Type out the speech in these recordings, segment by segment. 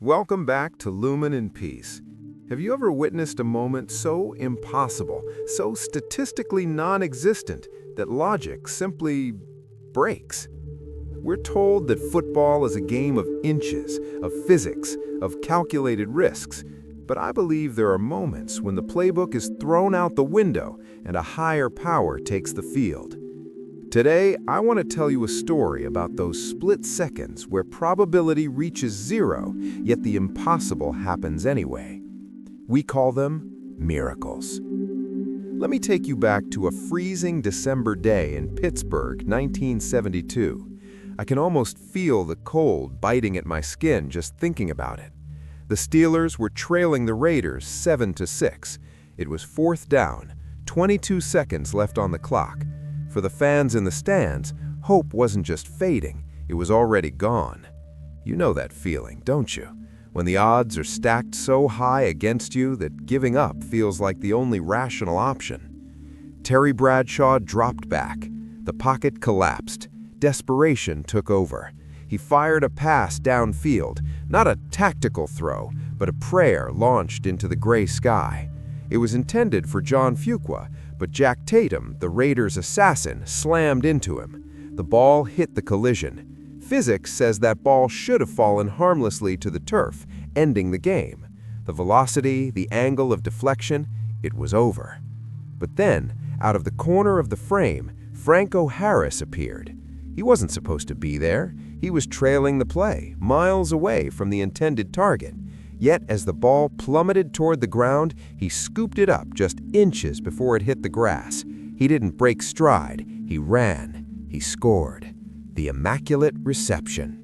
Welcome back to Lumen Peace. Have you ever witnessed a moment so impossible, so statistically non-existent, that logic simply breaks? We're told that football is a game of inches, of physics, of calculated risks, but I believe there are moments when the playbook is thrown out the window and a higher power takes the field. Today, I want to tell you a story about those split seconds where probability reaches zero, yet the impossible happens anyway. We call them miracles. Let me take you back to a freezing December day in Pittsburgh, 1972. I can almost feel the cold biting at my skin just thinking about it. The Steelers were trailing the Raiders 7-6. It was fourth down, 22 seconds left on the clock. For the fans in the stands, hope wasn't just fading, it was already gone. You know that feeling, don't you? When the odds are stacked so high against you that giving up feels like the only rational option. Terry Bradshaw dropped back. The pocket collapsed. Desperation took over. He fired a pass downfield, not a tactical throw, but a prayer launched into the gray sky. It was intended for John Fuqua, but Jack Tatum, the Raiders' assassin, slammed into him. The ball hit the collision. Physics says that ball should have fallen harmlessly to the turf, ending the game. The velocity, the angle of deflection, it was over. But then, out of the corner of the frame, Franco Harris appeared. He wasn't supposed to be there. He was trailing the play, miles away from the intended target. Yet, as the ball plummeted toward the ground, he scooped it up just inches before it hit the grass. He didn't break stride. He ran. He scored. The Immaculate Reception.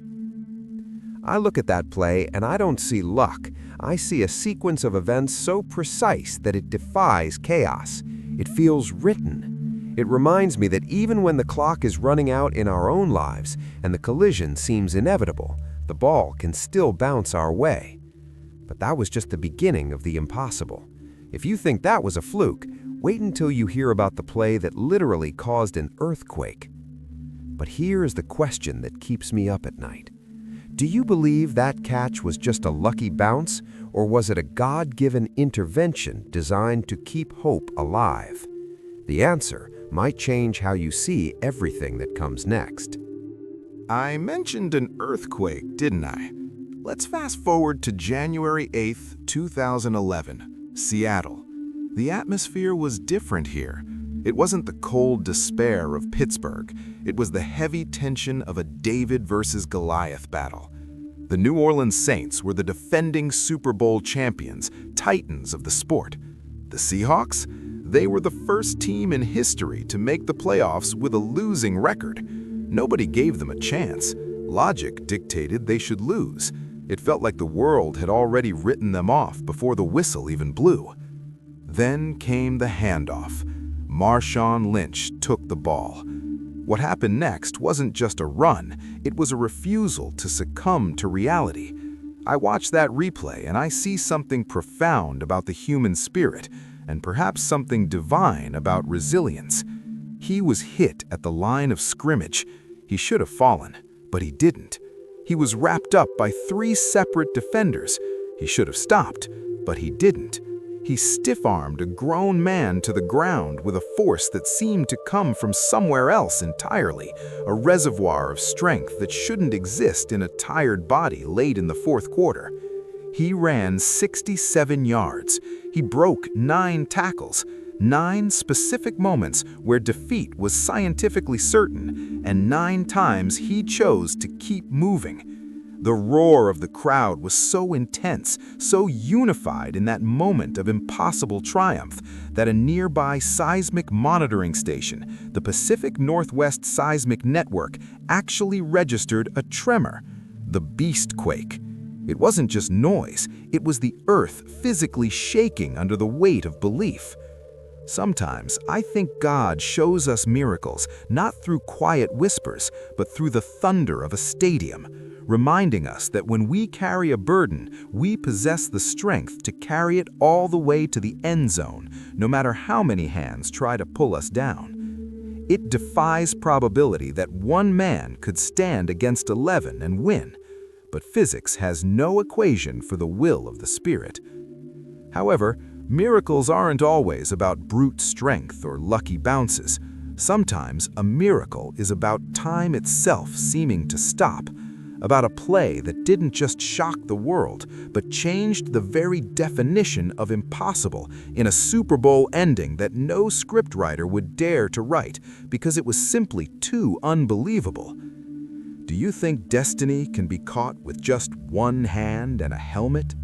I look at that play and I don't see luck. I see a sequence of events so precise that it defies chaos. It feels written. It reminds me that even when the clock is running out in our own lives and the collision seems inevitable, the ball can still bounce our way. But that was just the beginning of the impossible. If you think that was a fluke, wait until you hear about the play that literally caused an earthquake. But here is the question that keeps me up at night. Do you believe that catch was just a lucky bounce, or was it a God-given intervention designed to keep hope alive? The answer might change how you see everything that comes next. I mentioned an earthquake, didn't I? Let's fast forward to January 8th, 2011, Seattle. The atmosphere was different here. It wasn't the cold despair of Pittsburgh. It was the heavy tension of a David versus Goliath battle. The New Orleans Saints were the defending Super Bowl champions, titans of the sport. The Seahawks? They were the first team in history to make the playoffs with a losing record. Nobody gave them a chance. Logic dictated they should lose. It felt like the world had already written them off before the whistle even blew. Then came the handoff. Marshawn Lynch took the ball. What happened next wasn't just a run, it was a refusal to succumb to reality. I watch that replay and I see something profound about the human spirit, and perhaps something divine about resilience. He was hit at the line of scrimmage. He should have fallen, but he didn't. He was wrapped up by 3 separate defenders. He should have stopped, but he didn't. He stiff-armed a grown man to the ground with a force that seemed to come from somewhere else entirely, a reservoir of strength that shouldn't exist in a tired body late in the fourth quarter. He ran 67 yards. He broke 9 tackles. 9 specific moments where defeat was scientifically certain, and 9 times he chose to keep moving. The roar of the crowd was so intense, so unified in that moment of impossible triumph, that a nearby seismic monitoring station, the Pacific Northwest Seismic Network, actually registered a tremor, the beastquake. It wasn't just noise, it was the earth physically shaking under the weight of belief. Sometimes I think God shows us miracles not through quiet whispers, but through the thunder of a stadium, reminding us that when we carry a burden, we possess the strength to carry it all the way to the end zone, no matter how many hands try to pull us down. It defies probability that one man could stand against 11 and win. but physics has no equation for the will of the spirit. However, miracles aren't always about brute strength or lucky bounces. Sometimes a miracle is about time itself seeming to stop, about a play that didn't just shock the world, but changed the very definition of impossible in a Super Bowl ending that no scriptwriter would dare to write because it was simply too unbelievable. Do you think destiny can be caught with just one hand and a helmet?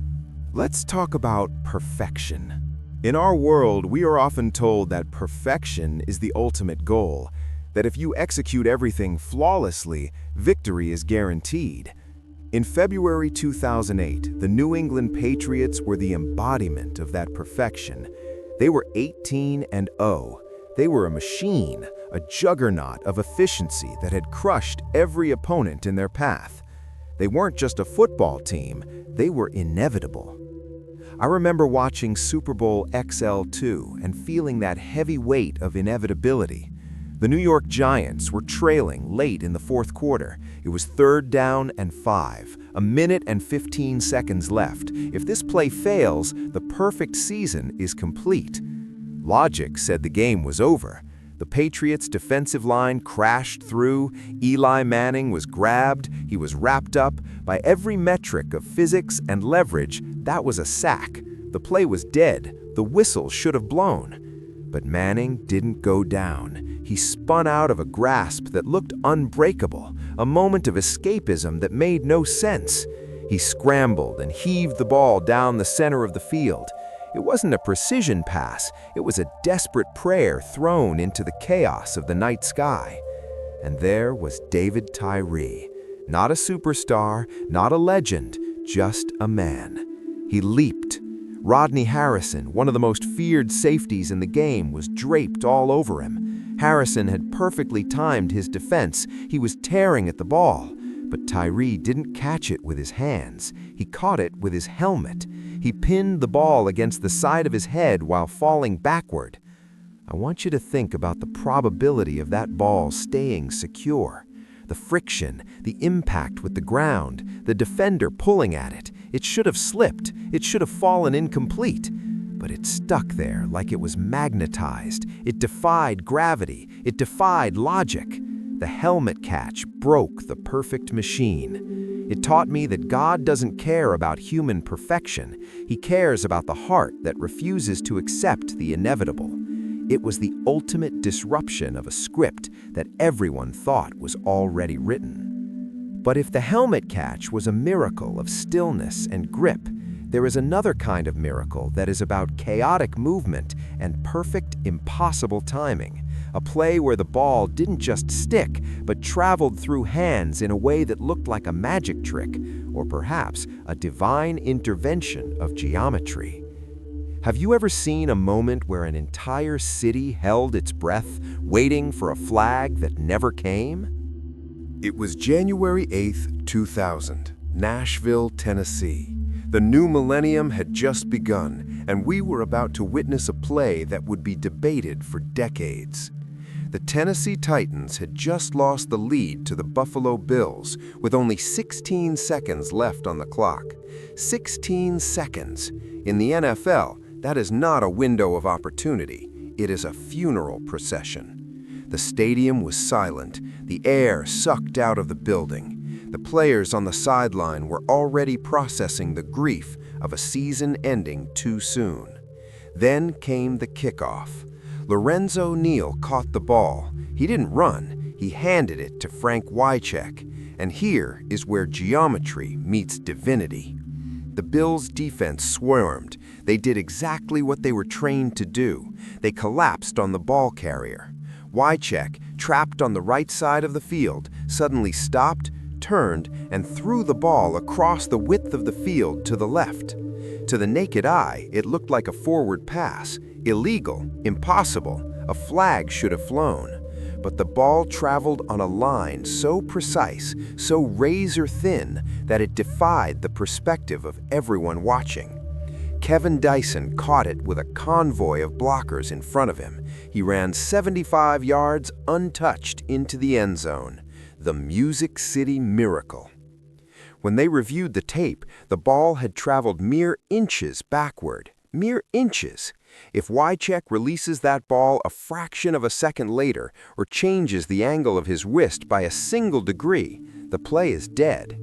Let's talk about perfection. In our world, we are often told that perfection is the ultimate goal, that if you execute everything flawlessly, victory is guaranteed. In February 2008, the New England Patriots were the embodiment of that perfection. They were 18-0. They were a machine, a juggernaut of efficiency that had crushed every opponent in their path. They weren't just a football team, they were inevitable. I remember watching Super Bowl XL2 and feeling that heavy weight of inevitability. The New York Giants were trailing late in the fourth quarter. It was 3rd down and 5, a minute and 15 seconds left. If this play fails, the perfect season is complete. Logic said the game was over. The Patriots' defensive line crashed through, Eli Manning was grabbed, he was wrapped up. By every metric of physics and leverage, that was a sack. The play was dead, the whistle should have blown. But Manning didn't go down. He spun out of a grasp that looked unbreakable, a moment of escapism that made no sense. He scrambled and heaved the ball down the center of the field. It wasn't a precision pass, it was a desperate prayer thrown into the chaos of the night sky. And there was David Tyree. Not a superstar, not a legend, just a man. He leaped. Rodney Harrison, one of the most feared safeties in the game, was draped all over him. Harrison had perfectly timed his defense. He was tearing at the ball. But Tyree didn't catch it with his hands. He caught it with his helmet. He pinned the ball against the side of his head while falling backward. I want you to think about the probability of that ball staying secure. The friction, the impact with the ground, the defender pulling at it. It should have slipped. It should have fallen incomplete. But it stuck there like it was magnetized. It defied gravity. It defied logic. The helmet catch broke the perfect machine. It taught me that God doesn't care about human perfection. He cares about the heart that refuses to accept the inevitable. It was the ultimate disruption of a script that everyone thought was already written. But if the helmet catch was a miracle of stillness and grip, there is another kind of miracle that is about chaotic movement and perfect, impossible timing. A play where the ball didn't just stick, but traveled through hands in a way that looked like a magic trick, or perhaps a divine intervention of geometry. Have you ever seen a moment where an entire city held its breath, waiting for a flag that never came? It was January 8th, 2000, Nashville, Tennessee. The new millennium had just begun, and we were about to witness a play that would be debated for decades. The Tennessee Titans had just lost the lead to the Buffalo Bills with only 16 seconds left on the clock. 16 seconds. In the NFL, that is not a window of opportunity. It is a funeral procession. The stadium was silent, the air sucked out of the building. The players on the sideline were already processing the grief of a season ending too soon. Then came the kickoff. Lorenzo Neal caught the ball. He didn't run, he handed it to Frank Wycheck. And here is where geometry meets divinity. The Bills' defense swarmed. They did exactly what they were trained to do. They collapsed on the ball carrier. Wycheck, trapped on the right side of the field, suddenly stopped, turned, and threw the ball across the width of the field to the left. To the naked eye, it looked like a forward pass. Illegal, impossible. A flag should have flown. But the ball traveled on a line so precise, so razor-thin, that it defied the perspective of everyone watching. Kevin Dyson caught it with a convoy of blockers in front of him. He ran 75 yards untouched into the end zone. The Music City Miracle. When they reviewed the tape, the ball had traveled mere inches backward. Mere inches. If Wycheck releases that ball a fraction of a second later or changes the angle of his wrist by a single degree, the play is dead.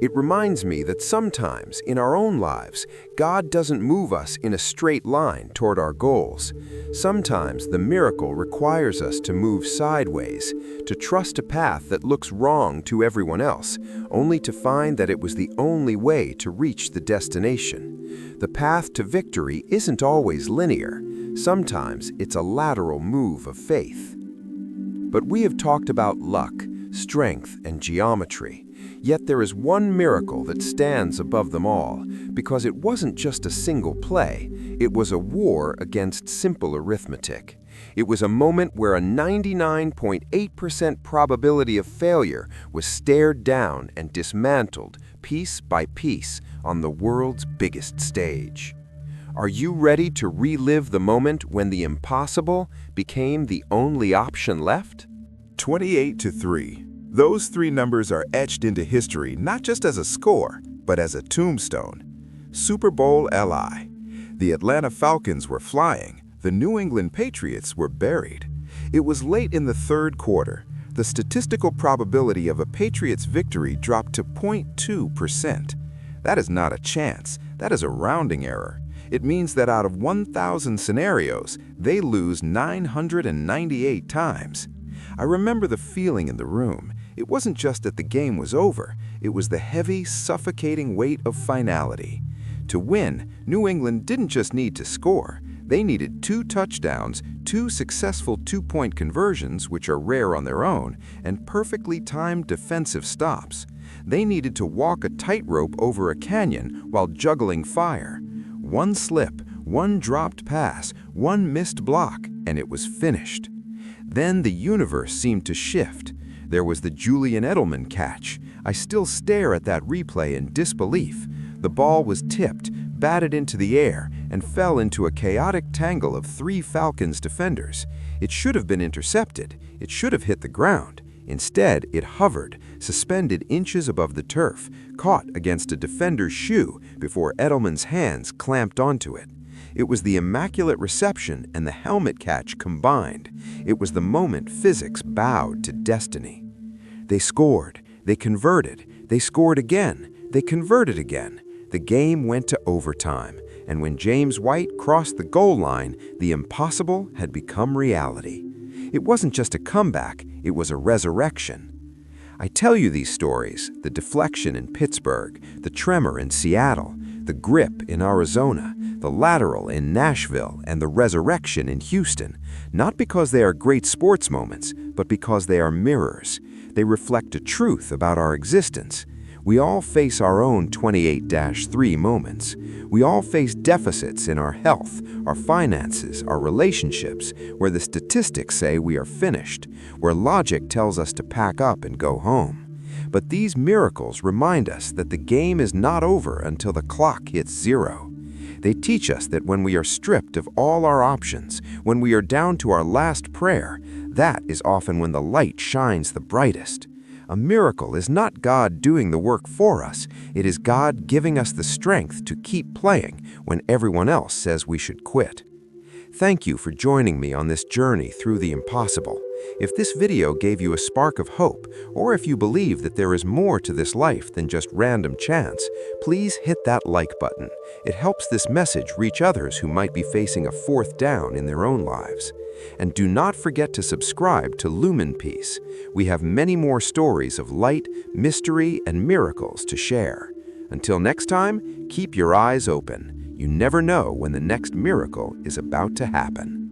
It reminds me that sometimes, in our own lives, God doesn't move us in a straight line toward our goals. Sometimes the miracle requires us to move sideways, to trust a path that looks wrong to everyone else, only to find that it was the only way to reach the destination. The path to victory isn't always linear. Sometimes it's a lateral move of faith. But we have talked about luck, strength, and geometry. Yet there is one miracle that stands above them all, because it wasn't just a single play, it was a war against simple arithmetic. It was a moment where a 99.8% probability of failure was stared down and dismantled, piece by piece, on the world's biggest stage. Are you ready to relive the moment when the impossible became the only option left? 28-3. Those three numbers are etched into history not just as a score, but as a tombstone. Super Bowl LI. The Atlanta Falcons were flying. The New England Patriots were buried. It was late in the third quarter. The statistical probability of a Patriots victory dropped to 0.2%. That is not a chance. That is a rounding error. It means that out of 1,000 scenarios, they lose 998 times. I remember the feeling in the room. It wasn't just that the game was over. It was the heavy, suffocating weight of finality. To win, New England didn't just need to score. They needed 2 touchdowns, 2 successful 2-point conversions, which are rare on their own, and perfectly timed defensive stops. They needed to walk a tightrope over a canyon while juggling fire. One slip, one dropped pass, one missed block, and it was finished. Then the universe seemed to shift. There was the Julian Edelman catch. I still stare at that replay in disbelief. The ball was tipped, batted into the air, and fell into a chaotic tangle of 3 Falcons defenders. It should have been intercepted. It should have hit the ground. Instead, it hovered, suspended inches above the turf, caught against a defender's shoe before Edelman's hands clamped onto it. It was the Immaculate Reception and the helmet catch combined. It was the moment physics bowed to destiny. They scored, they converted, they scored again, they converted again. The game went to overtime, and when James White crossed the goal line, the impossible had become reality. It wasn't just a comeback, it was a resurrection. I tell you these stories, the deflection in Pittsburgh, the tremor in Seattle, the grip in Arizona, the lateral in Nashville, and the resurrection in Houston, not because they are great sports moments, but because they are mirrors. They reflect a truth about our existence. We all face our own 28-3 moments. We all face deficits in our health, our finances, our relationships, where the statistics say we are finished, where logic tells us to pack up and go home. But these miracles remind us that the game is not over until the clock hits 0. They teach us that when we are stripped of all our options, when we are down to our last prayer, that is often when the light shines the brightest. A miracle is not God doing the work for us. It is God giving us the strength to keep playing when everyone else says we should quit. Thank you for joining me on this journey through the impossible. If this video gave you a spark of hope, or if you believe that there is more to this life than just random chance, please hit that like button. It helps this message reach others who might be facing a 4th down in their own lives. And do not forget to subscribe to Lumen Peace. We have many more stories of light, mystery, and miracles to share. Until next time, keep your eyes open. You never know when the next miracle is about to happen.